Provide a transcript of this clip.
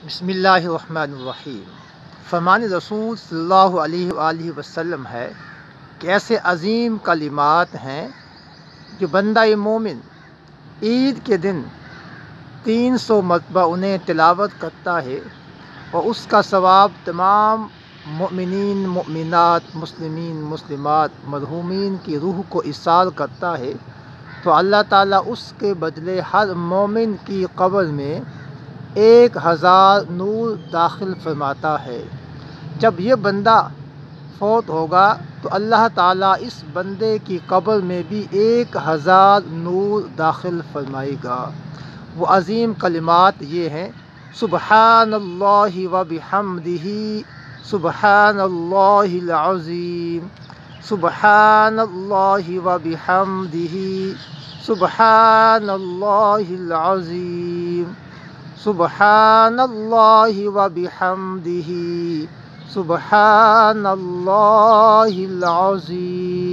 بسم اللہ الرحمن الرحیم۔ فرمان رسول صلی اللہ علیہ وآلہ وسلم ہے کہ ایسے عظیم کلمات ہیں جو بندہ مومن عید کے دن 300 مرتبہ انہیں تلاوت کرتا ہے اور اس کا ثواب تمام مؤمنین مؤمنات مسلمین مسلمات مرحومین کی روح کو ایصال کرتا ہے تو اللہ تعالیٰ اس کے بدلے ہر مومن کی قبر میں 1000 نور داخل فرماتا ہے۔ جب یہ بندہ فوت ہوگا تو اللہ تعالیٰ اس بندے کی قبر میں بھی 1000 نور داخل فرمائے گا۔ وہ عظیم کلمات یہ ہیں: سبحان اللہ و بحمدہ، سبحان اللہ العظیم، سبحان اللہ و بحمدہ، سبحان اللہ العظیم، سبحان اللہ و بحمدہ، سبحان اللہ العظیم۔